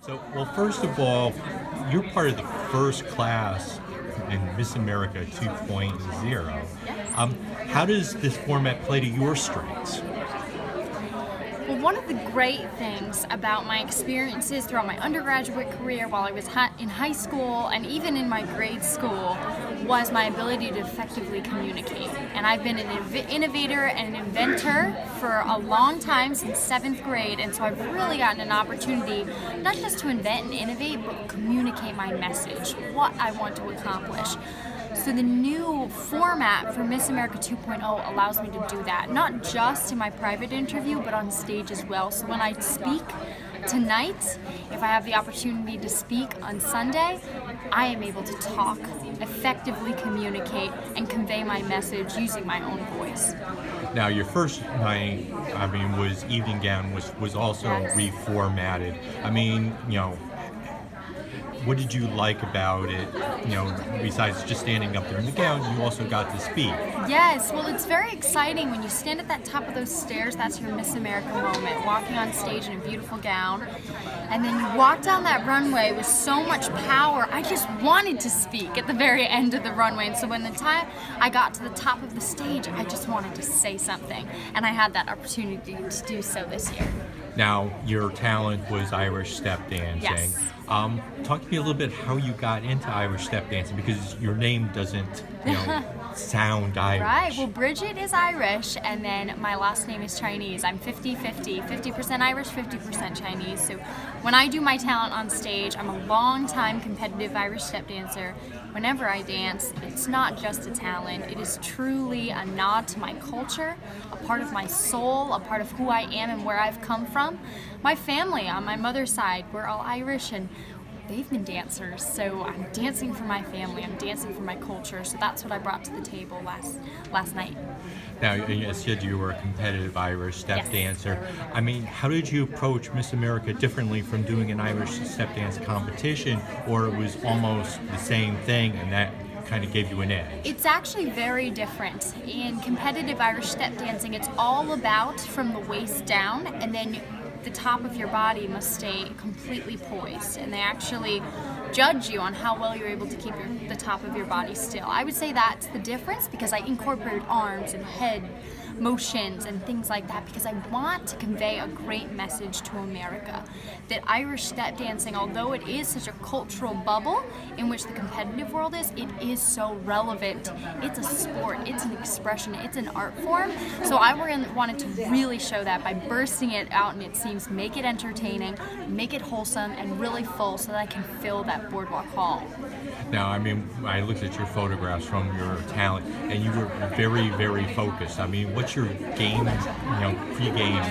So, well, first of all, you're part of the first class in Miss America 2.0. How does this format play to your strengths? Well, one of the great things about my experiences throughout my undergraduate career, while I was in high school and even in my grade school, was my ability to effectively communicate. And I've been an innovator and an inventor for a long time, since 7th grade, and so I've really gotten an opportunity not just to invent and innovate, but communicate my message, what I want to accomplish. So the new format for Miss America 2.0 allows me to do that, not just in my private interview, but on stage as well. So when I speak tonight, if I have the opportunity to speak on Sunday, I am able to talk, effectively communicate, and convey my message using my own voice. Now, your first night, was Evening Gown was also Yes. reformatted. What did you like about it? Besides just standing up there in the gown, you also got to speak. Yes, well, it's very exciting when you stand at that top of those stairs. That's your Miss America moment, walking on stage in a beautiful gown. And then you walk down that runway with so much power. I just wanted to speak at the very end of the runway. And so when the time I got to the top of the stage, I just wanted to say something. And I had that opportunity to do so this year. Now, your talent was Irish step dancing. Yes. Talk to me a little bit how you got into Irish step dancing, because your name doesn't, sound Irish. Right, well, Bridget is Irish, and then my last name is Chinese. I'm 50-50, 50% Irish, 50% Chinese. So when I do my talent on stage, I'm a long-time competitive Irish step dancer. Whenever I dance, it's not just a talent. It is truly a nod to my culture, a part of my soul, a part of who I am and where I've come from. My family on my mother's side, we're all Irish, and they've been dancers, so I'm dancing for my family, I'm dancing for my culture, so that's what I brought to the table last night. Now, you said you were a competitive Irish step Yes. dancer. How did you approach Miss America differently from doing an Irish step dance competition, or it was almost the same thing and that kind of gave you an edge? It's actually very different. In competitive Irish step dancing, it's all about from the waist down, and then the top of your body must stay completely poised, and they actually judge you on how well you're able to keep the top of your body still. I would say that's the difference, because I incorporated arms and head motions and things like that, because I want to convey a great message to America that Irish step dancing, although it is such a cultural bubble in which the competitive world is, it is so relevant. It's a sport, it's an expression, it's an art form. So I wanted to really show that by bursting it out in its seams, make it entertaining, make it wholesome and really full, so that I can fill that boardwalk hall. Now, I looked at your photographs from your talent, and you were very, very focused. What's your game, pre-game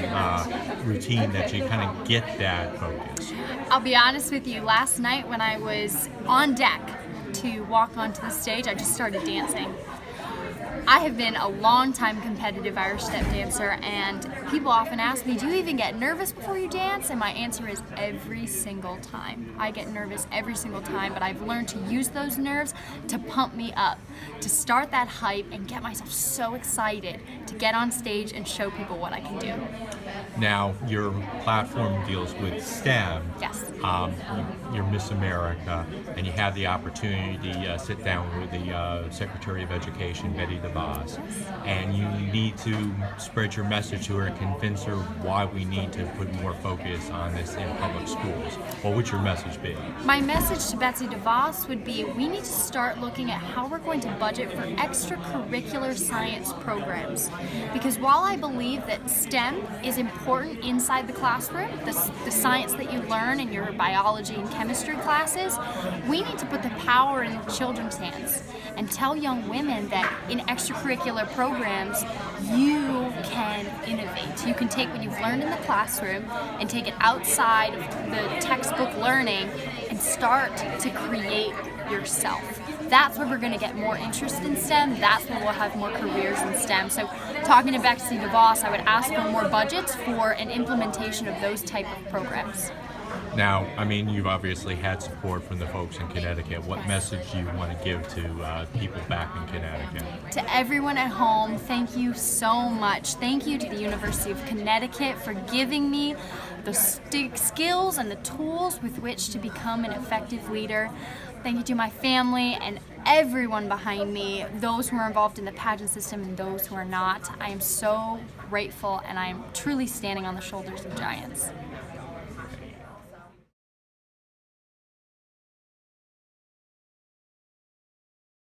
routine that you kind of get that focus? I'll be honest with you, last night when I was on deck to walk onto the stage, I just started dancing. I have been a long-time competitive Irish step dancer, and people often ask me, do you even get nervous before you dance? And my answer is every single time. I get nervous every single time, but I've learned to use those nerves to pump me up, to start that hype and get myself so excited to get on stage and show people what I can do. Now, your platform deals with STEM. Yes. You're Miss America, and you have the opportunity to sit down with the Secretary of Education, Betty DeVos, and you need to spread your message to her and convince her why we need to put more focus on this in public schools. What would your message be? My message to Betsy DeVos would be, we need to start looking at how we're going to budget for extracurricular science programs. Because while I believe that STEM is important inside the classroom, the science that you learn in your biology and chemistry classes, we need to put the power in children's hands and tell young women that in extracurricular programs, you can innovate. You can take what you've learned in the classroom and take it outside of the textbook learning and start to create yourself. That's where we're going to get more interest in STEM. That's where we'll have more careers in STEM. So talking to Betsy DeVos, I would ask for more budgets for an implementation of those type of programs. Now, I mean, you've obviously had support from the folks in Connecticut. What Yes. message do you want to give to people back in Connecticut? To everyone at home, thank you so much. Thank you to the University of Connecticut for giving me the skills and the tools with which to become an effective leader. Thank you to my family and everyone behind me, those who are involved in the pageant system and those who are not. I am so grateful, and I am truly standing on the shoulders of giants.